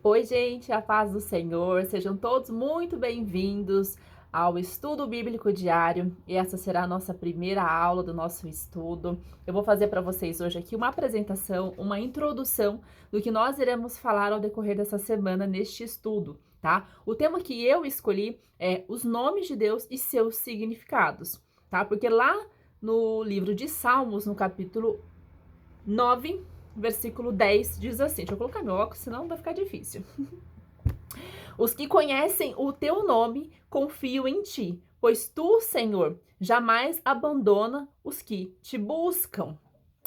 Oi, gente, a paz do Senhor, sejam todos muito bem-vindos ao Estudo Bíblico Diário, e essa será a nossa primeira aula do nosso estudo. Eu vou fazer para vocês hoje aqui uma apresentação, uma introdução do que nós iremos falar ao decorrer dessa semana neste estudo, tá? O tema que eu escolhi é os nomes de Deus e seus significados, tá? Porque lá no livro de Salmos, no capítulo 9, versículo 10, diz assim, deixa eu colocar meu óculos, senão vai ficar difícil. Os que conhecem o teu nome confiam em ti, pois tu, Senhor, jamais abandona os que te buscam.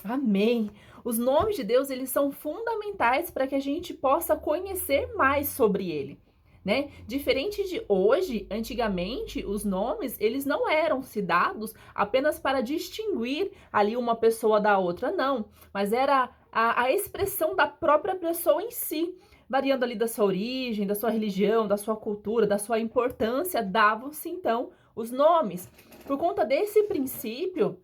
Amém. Os nomes de Deus, eles são fundamentais para que a gente possa conhecer mais sobre ele, né? Diferente de hoje, antigamente, os nomes, eles não eram se dados apenas para distinguir ali uma pessoa da outra, não, mas era a expressão da própria pessoa em si, variando ali da sua origem, da sua religião, da sua cultura, da sua importância, davam-se então os nomes. Por conta desse princípio,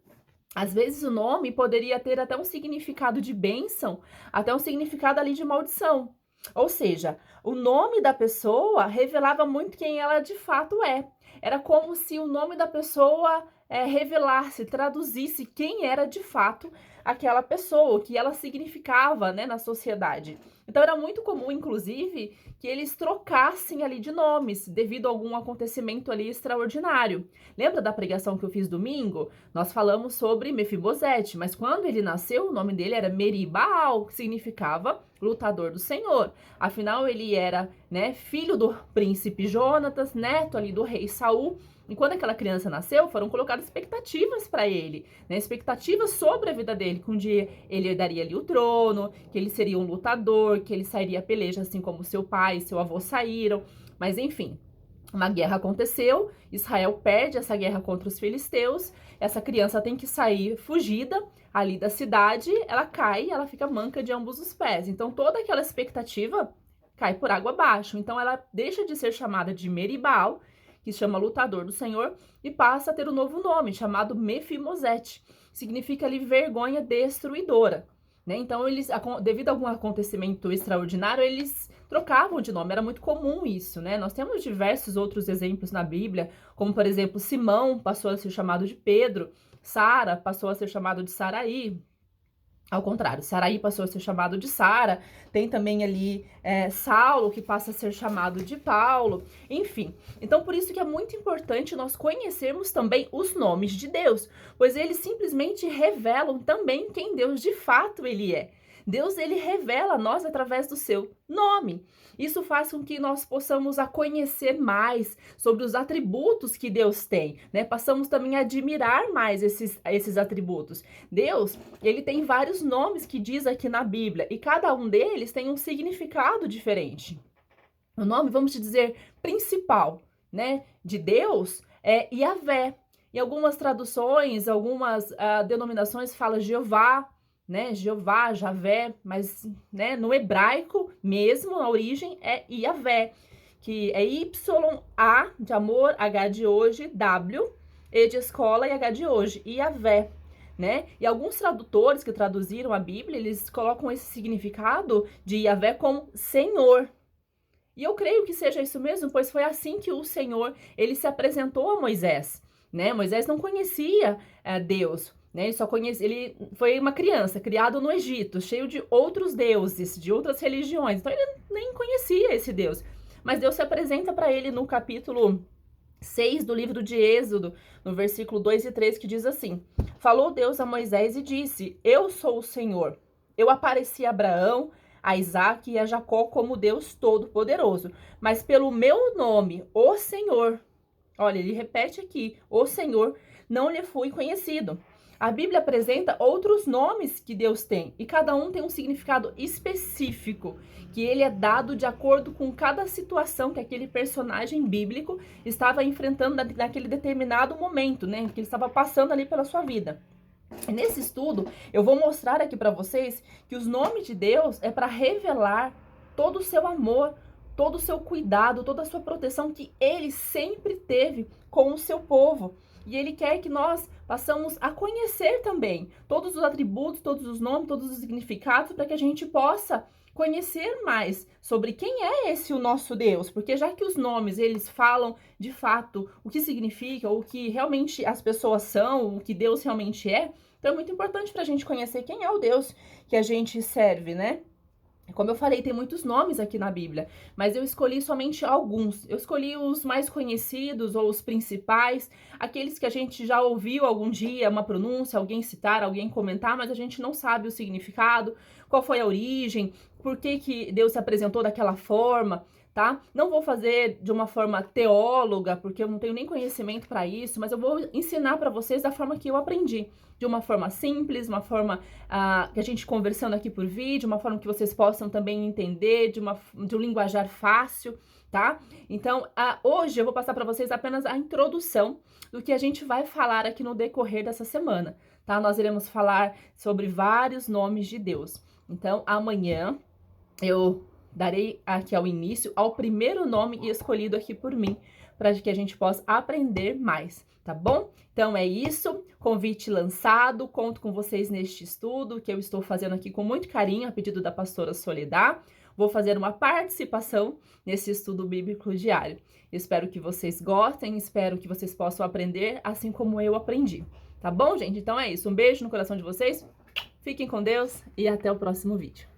às vezes o nome poderia ter até um significado de bênção, até um significado ali de maldição. Ou seja, o nome da pessoa revelava muito quem ela de fato é. Era como se o nome da pessoa revelasse, traduzisse quem era de fato aquela pessoa, o que ela significava, né, na sociedade. Então era muito comum, inclusive, que eles trocassem ali de nomes devido a algum acontecimento ali extraordinário. Lembra da pregação que eu fiz domingo? Nós falamos sobre Mefibosete, mas quando ele nasceu, o nome dele era Meribaal, que significava lutador do Senhor. Afinal, ele era, né, filho do príncipe Jonatas, neto ali do rei Saul. E quando aquela criança nasceu, foram colocadas expectativas para ele, né? Expectativas sobre a vida dele, que um dia ele herdaria ali o trono, que ele seria um lutador, que ele sairia a peleja, assim como seu pai e seu avô saíram. Mas enfim, uma guerra aconteceu, Israel perde essa guerra contra os filisteus, essa criança tem que sair fugida ali da cidade, ela cai, ela fica manca de ambos os pés. Então toda aquela expectativa cai por água abaixo. Então ela deixa de ser chamada de Meribaal, que se chama lutador do Senhor, e passa a ter um novo nome, chamado Mefibosete. Significa ali vergonha destruidora, né? Então, eles, devido a algum acontecimento extraordinário, eles trocavam de nome, era muito comum isso, né? Nós temos diversos outros exemplos na Bíblia, como, por exemplo, Simão passou a ser chamado de Pedro, Sara passou a ser chamado de Saraí, ao contrário, Saraí passou a ser chamado de Sara, tem também ali Saulo, que passa a ser chamado de Paulo, enfim. Então, por isso que é muito importante nós conhecermos também os nomes de Deus, pois eles simplesmente revelam também quem Deus de fato ele é. Deus, ele revela a nós através do seu nome. Isso faz com que nós possamos a conhecer mais sobre os atributos que Deus tem, né? Passamos também a admirar mais esses atributos. Deus, ele tem vários nomes que diz aqui na Bíblia e cada um deles tem um significado diferente. O nome, vamos dizer, principal, né, de Deus é Yahvé. Em algumas traduções, algumas denominações fala Jeová, né, Jeová, Javé, mas, né, no hebraico mesmo, a origem é Yahvé, que é Y-A de amor, H de hoje, W, E de escola e H de hoje, Yahvé, né? E alguns tradutores que traduziram a Bíblia, eles colocam esse significado de Yahvé como Senhor. E eu creio que seja isso mesmo, pois foi assim que o Senhor, ele se apresentou a Moisés, né? Moisés não conhecia Deus, né? Ele foi uma criança criado no Egito, cheio de outros deuses, de outras religiões. Então ele nem conhecia esse Deus. Mas Deus se apresenta para ele no capítulo 6 do livro de Êxodo, no versículo 2 e 3, que diz assim: Falou Deus a Moisés e disse: Eu sou o Senhor. Eu apareci a Abraão, a Isaac e a Jacó como Deus Todo-Poderoso, mas pelo meu nome, o Senhor, olha, ele repete aqui, o Senhor, não lhe fui conhecido. A Bíblia apresenta outros nomes que Deus tem, e cada um tem um significado específico, que ele é dado de acordo com cada situação que aquele personagem bíblico estava enfrentando naquele determinado momento, né, que ele estava passando ali pela sua vida. Nesse estudo, eu vou mostrar aqui para vocês que os nomes de Deus é para revelar todo o seu amor, todo o seu cuidado, toda a sua proteção que ele sempre teve com o seu povo. E ele quer que nós passamos a conhecer também todos os atributos, todos os nomes, todos os significados, para que a gente possa conhecer mais sobre quem é esse o nosso Deus, porque já que os nomes eles falam de fato o que significa, ou o que realmente as pessoas são, o que Deus realmente é, então é muito importante para a gente conhecer quem é o Deus que a gente serve, né? Como eu falei, tem muitos nomes aqui na Bíblia, mas eu escolhi somente alguns. Eu escolhi os mais conhecidos ou os principais, aqueles que a gente já ouviu algum dia, uma pronúncia, alguém citar, alguém comentar, mas a gente não sabe o significado, qual foi a origem, por que que Deus se apresentou daquela forma, tá? Não vou fazer de uma forma teóloga, porque eu não tenho nem conhecimento para isso, mas eu vou ensinar para vocês da forma que eu aprendi, de uma forma simples, uma forma que a gente conversando aqui por vídeo, uma forma que vocês possam também entender, de um linguajar fácil, tá? Então, hoje eu vou passar para vocês apenas a introdução do que a gente vai falar aqui no decorrer dessa semana, tá? Nós iremos falar sobre vários nomes de Deus. Então, amanhã eu darei aqui ao início ao primeiro nome escolhido aqui por mim, para que a gente possa aprender mais, tá bom? Então é isso, convite lançado, conto com vocês neste estudo que eu estou fazendo aqui com muito carinho, a pedido da pastora Soledad. Vou fazer uma participação nesse estudo bíblico diário. Espero que vocês gostem, espero que vocês possam aprender assim como eu aprendi, tá bom, gente? Então é isso, um beijo no coração de vocês, fiquem com Deus e até o próximo vídeo.